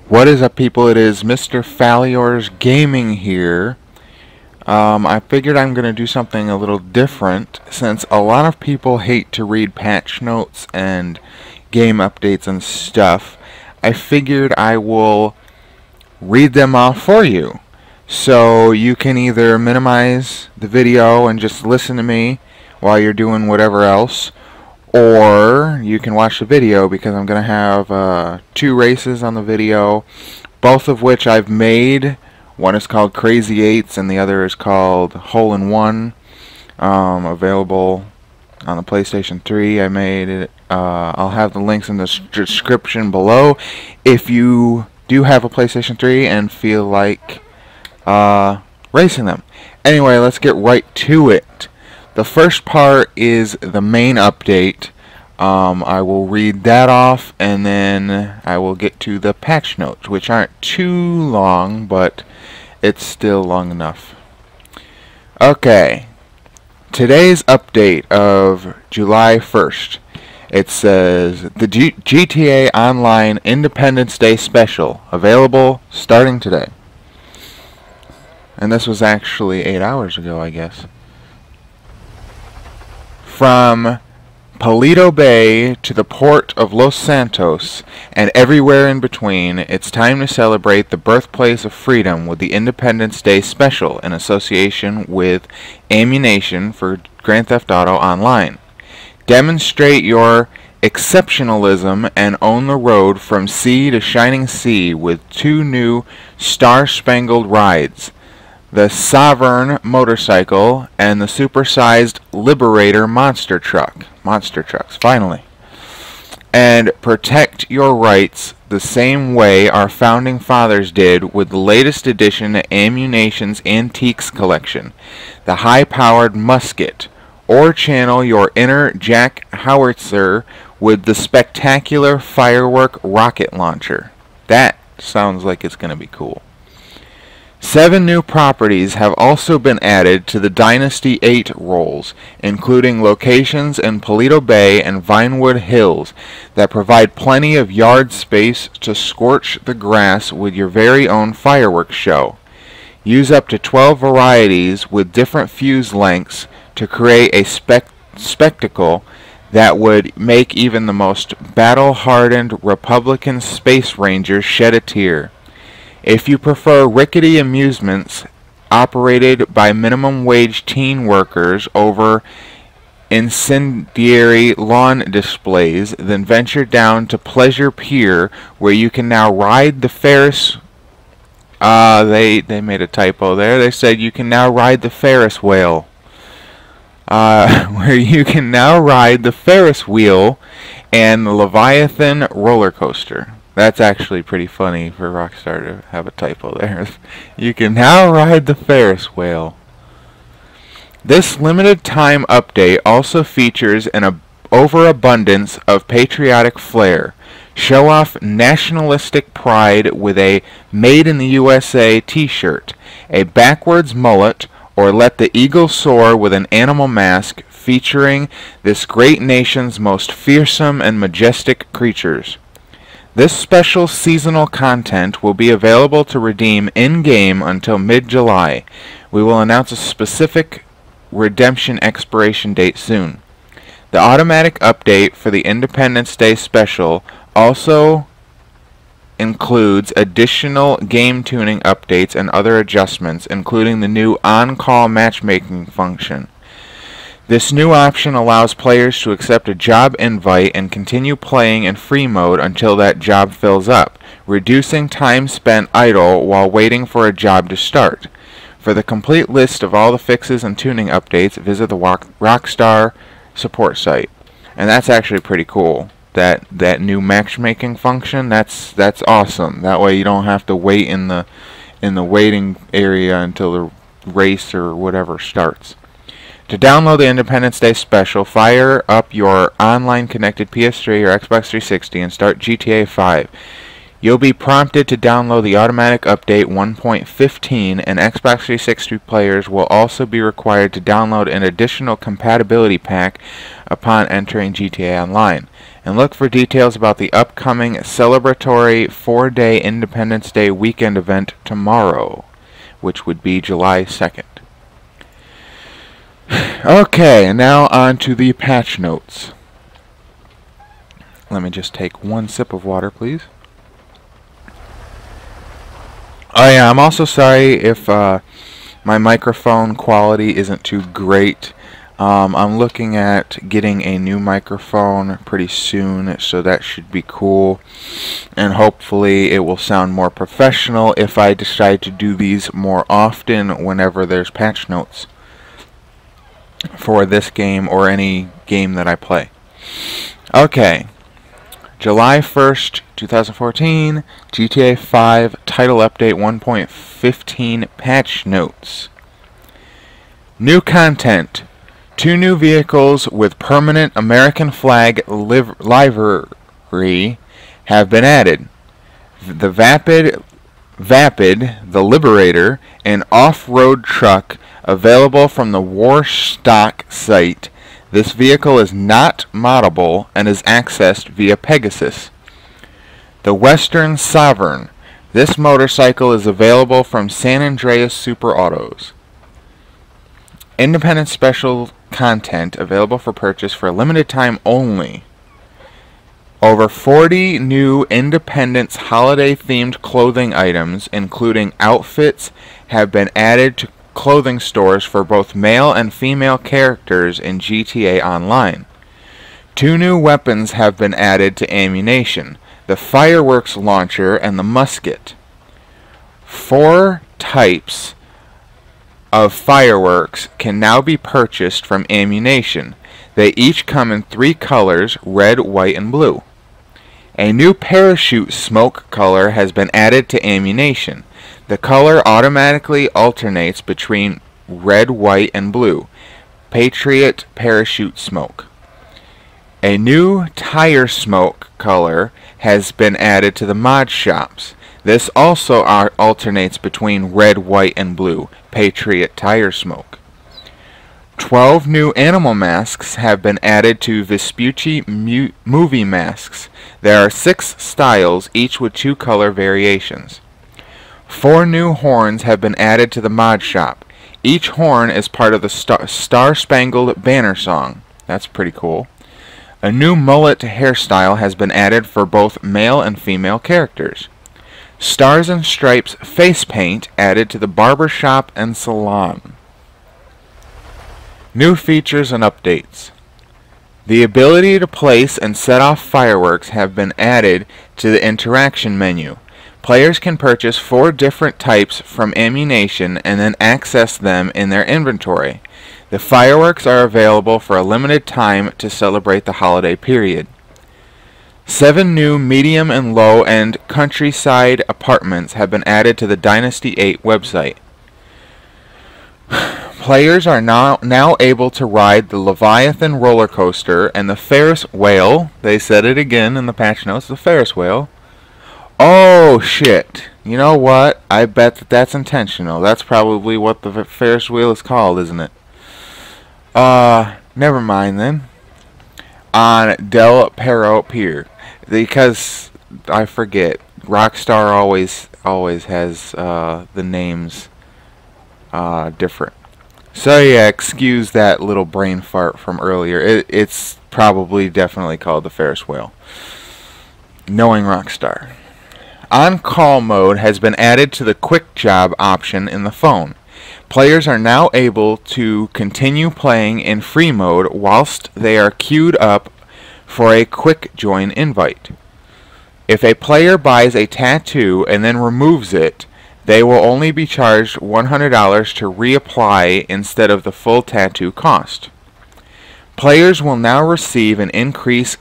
What is up, people? It is Mr. Fallior's Gaming here. I figured I'm going to do something a little different since a lot of people hate to read patch notes and game updates and stuff. I figured I will read them off for you. So you can either minimize the video and just listen to me while you're doing whatever else, or you can watch the video because I'm going to have 2 races on the video, both of which I've made. One is called Crazy Eights and the other is called Hole in One, available on the PlayStation 3. I made it. I'll have the links in the description below if you do have a PlayStation 3 and feel like racing them. Anyway, let's get right to it. The first part is the main update. I will read that off and then I will get to the patch notes, which aren't too long, but it's still long enough. Okay, today's update of July 1st. It says the GTA Online Independence Day Special available starting today. And this was actually 8 hours ago, I guess. From Paleto Bay to the Port of Los Santos and everywhere in between, it's time to celebrate the birthplace of freedom with the Independence Day Special in association with Ammu-Nation for Grand Theft Auto Online. Demonstrate your exceptionalism and own the road from sea to shining sea with 2 new star-spangled rides: the Sovereign motorcycle and the supersized Liberator monster truck. Monster trucks, finally. And protect your rights the same way our founding fathers did with the latest addition to Ammu-Nation's Antiques collection, the high-powered Musket, or channel your inner Jack Howitzer with the spectacular Firework Rocket Launcher. That sounds like it's going to be cool. 7 new properties have also been added to the Dynasty 8 rolls, including locations in Paleto Bay and Vinewood Hills that provide plenty of yard space to scorch the grass with your very own fireworks show. Use up to 12 varieties with different fuse lengths to create a spectacle that would make even the most battle-hardened Republican space rangers shed a tear. If you prefer rickety amusements operated by minimum wage teen workers over incendiary lawn displays, then venture down to Pleasure Pier, where you can now ride the Ferris. They made a typo there. They said you can now ride the Ferris Whale. Where you can now ride the Ferris wheel and the Leviathan Roller Coaster. That's actually pretty funny for Rockstar to have a typo there. You can now ride the Ferris Whale. This limited time update also features an overabundance of patriotic flair. Show off nationalistic pride with a Made in the USA t-shirt, a backwards mullet, or let the eagle soar with an animal mask featuring this great nation's most fearsome and majestic creatures. This special seasonal content will be available to redeem in-game until mid-July. We will announce a specific redemption expiration date soon. The automatic update for the Independence Day Special also includes additional game tuning updates and other adjustments, including the new on-call matchmaking function. This new option allows players to accept a job invite and continue playing in free mode until that job fills up, reducing time spent idle while waiting for a job to start. For the complete list of all the fixes and tuning updates, visit the Rockstar support site. And that's actually pretty cool. That new matchmaking function, that's awesome. That way you don't have to wait in the waiting area until the race or whatever starts. To download the Independence Day Special, fire up your online connected PS3 or Xbox 360 and start GTA 5. You'll be prompted to download the automatic update 1.15, and Xbox 360 players will also be required to download an additional compatibility pack upon entering GTA Online. And look for details about the upcoming celebratory 4-day Independence Day weekend event tomorrow, which would be July 2nd. Okay, now on to the patch notes. Let me just take one sip of water, please. Oh yeah, I'm also sorry if my microphone quality isn't too great. I'm looking at getting a new microphone pretty soon, so that should be cool. And hopefully it will sound more professional if I decide to do these more often whenever there's patch notes for this game or any game that I play. Okay. July 1st, 2014, GTA 5 Title Update 1.15 Patch Notes. New content. 2 new vehicles with permanent American flag livery have been added. The Vapid, the Liberator, an off-road truck available from the Warstock site. This vehicle is not moddable and is accessed via Pegasus. The Western Sovereign. This motorcycle is available from San Andreas Super Autos. Independent special content available for purchase for a limited time only. Over 40 new Independence holiday-themed clothing items, including outfits, have been added to clothing stores for both male and female characters in GTA Online. 2 new weapons have been added to Ammu-Nation, the Firework Launcher and the Musket. 4 types of fireworks can now be purchased from Ammu-Nation. They each come in 3 colors, red, white, and blue. A new parachute smoke color has been added to Ammu-Nation. The color automatically alternates between red, white, and blue. Patriot Parachute Smoke. A new tire smoke color has been added to the mod shops. This also alternates between red, white, and blue. Patriot Tire Smoke. 12 new animal masks have been added to Vespucci movie masks. There are 6 styles, each with 2 color variations. 4 new horns have been added to the mod shop. Each horn is part of the Star-Spangled Banner song. That's pretty cool. A new mullet hairstyle has been added for both male and female characters. Stars and Stripes face paint added to the barber shop and salon. New features and updates. The ability to place and set off fireworks have been added to the interaction menu. Players can purchase 4 different types from Ammu-Nation and then access them in their inventory. The fireworks are available for a limited time to celebrate the holiday period. 7 new medium and low-end countryside apartments have been added to the Dynasty 8 website. Players are now able to ride the Leviathan Roller Coaster and the Ferris Whale. They said it again in the patch notes, the Ferris Whale. Oh, shit. You know what? I bet that's intentional. That's probably what the Ferris wheel is called, isn't it? Never mind then. On Del Perro Pier. Because, I forget, Rockstar always has the names different. So yeah, excuse that little brain fart from earlier. It's probably definitely called the Ferris wheel. Knowing Rockstar. On-call mode has been added to the quick job option in the phone. Players are now able to continue playing in free mode whilst they are queued up for a quick join invite. If a player buys a tattoo and then removes it, they will only be charged $100 to reapply instead of the full tattoo cost. Players will now receive an increased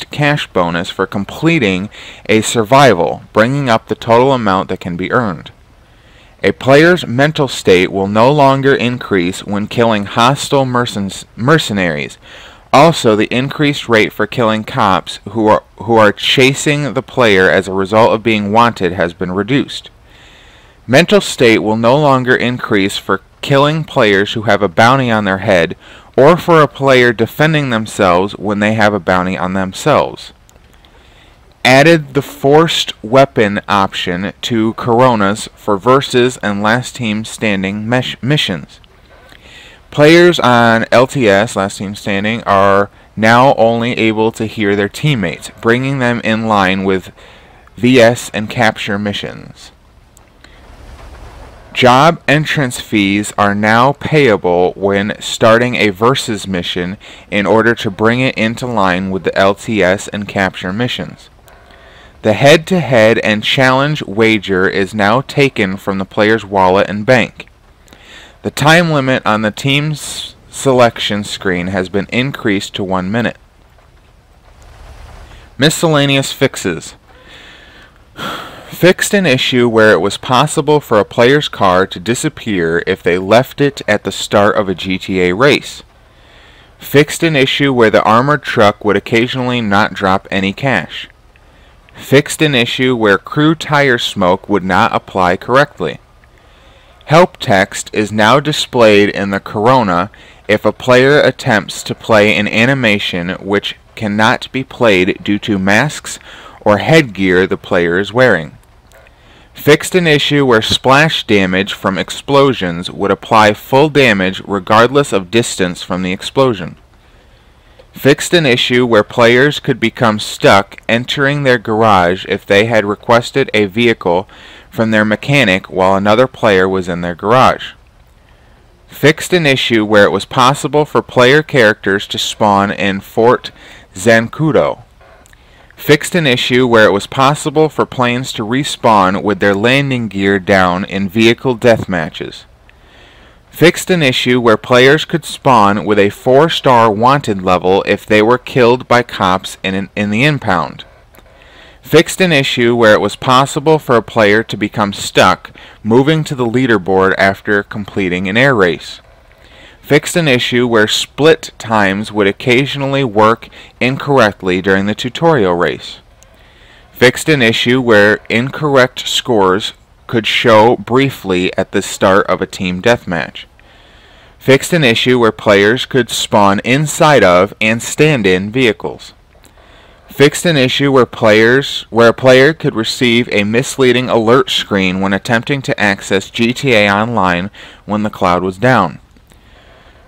cash bonus for completing a survival, bringing up the total amount that can be earned. A player's mental state will no longer increase when killing hostile mercenaries. Also, the increased rate for killing cops who are chasing the player as a result of being wanted has been reduced. Mental state will no longer increase for killing players who have a bounty on their head, or for a player defending themselves when they have a bounty on themselves. Added the forced weapon option to Coronas for versus and last team standing missions. Players on LTS, last team standing, are now only able to hear their teammates, bringing them in line with VS and capture missions. Job entrance fees are now payable when starting a versus mission in order to bring it into line with the LTS and capture missions. The head-to-head and challenge wager is now taken from the player's wallet and bank. The time limit on the team's selection screen has been increased to 1 minute. Miscellaneous fixes. Fixed an issue where it was possible for a player's car to disappear if they left it at the start of a GTA race. Fixed an issue where the armored truck would occasionally not drop any cash. Fixed an issue where crew tire smoke would not apply correctly. Help text is now displayed in the Corona if a player attempts to play an animation which cannot be played due to masks or headgear the player is wearing. Fixed an issue where splash damage from explosions would apply full damage regardless of distance from the explosion. Fixed an issue where players could become stuck entering their garage if they had requested a vehicle from their mechanic while another player was in their garage. Fixed an issue where it was possible for player characters to spawn in Fort Zancudo. Fixed an issue where it was possible for planes to respawn with their landing gear down in vehicle deathmatches. Fixed an issue where players could spawn with a 4-star wanted level if they were killed by cops in the impound. Fixed an issue where it was possible for a player to become stuck moving to the leaderboard after completing an air race. Fixed an issue where split times would occasionally work incorrectly during the tutorial race. Fixed an issue where incorrect scores could show briefly at the start of a team deathmatch. Fixed an issue where players could spawn inside of and stand in vehicles. Fixed an issue where a player could receive a misleading alert screen when attempting to access GTA Online when the cloud was down.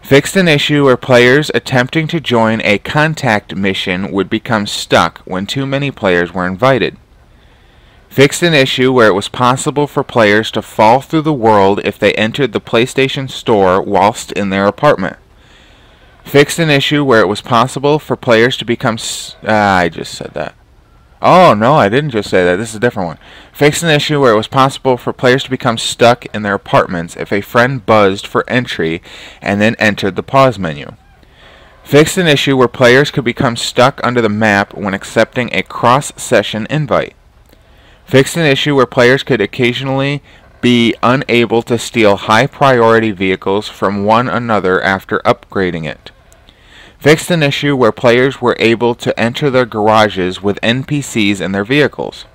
Fixed an issue where players attempting to join a contact mission would become stuck when too many players were invited. Fixed an issue where it was possible for players to fall through the world if they entered the PlayStation Store whilst in their apartment. Fixed an issue where it was possible for players to become... I just said that. Oh, no, I didn't just say that. This is a different one. Fixed an issue where it was possible for players to become stuck in their apartments if a friend buzzed for entry and then entered the pause menu. Fixed an issue where players could become stuck under the map when accepting a cross-session invite. Fixed an issue where players could occasionally be unable to steal high-priority vehicles from one another after upgrading it. Fixed an issue where players were able to enter their garages with NPCs in their vehicles.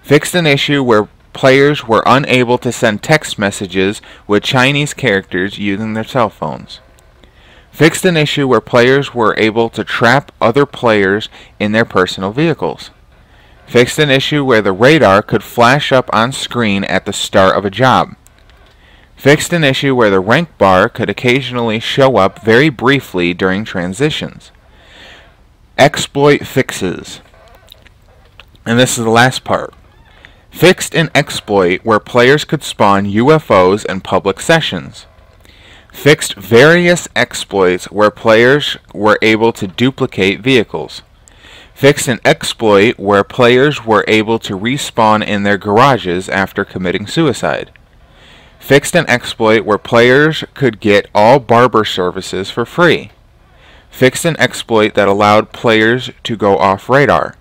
Fixed an issue where players were unable to send text messages with Chinese characters using their cell phones. Fixed an issue where players were able to trap other players in their personal vehicles. Fixed an issue where the radar could flash up on screen at the start of a job. Fixed an issue where the rank bar could occasionally show up very briefly during transitions. Exploit fixes. And this is the last part. Fixed an exploit where players could spawn UFOs in public sessions. Fixed various exploits where players were able to duplicate vehicles. Fixed an exploit where players were able to respawn in their garages after committing suicide. Fixed an exploit where players could get all barber services for free. Fixed an exploit that allowed players to go off radar.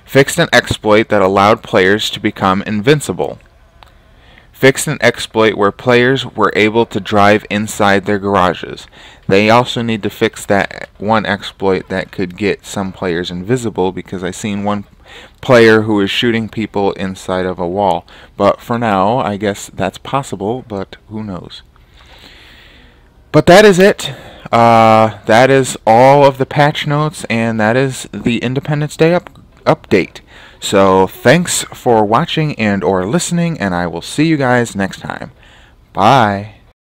Fixed an exploit that allowed players to become invincible. Fixed an exploit where players were able to drive inside their garages. They also need to fix that one exploit that could get some players invisible, because I seen one player who was shooting people inside of a wall. But for now, I guess that's possible, but who knows. But that is it. That is all of the patch notes, and that is the Independence Day update. So thanks for watching and or listening, and I will see you guys next time. Bye.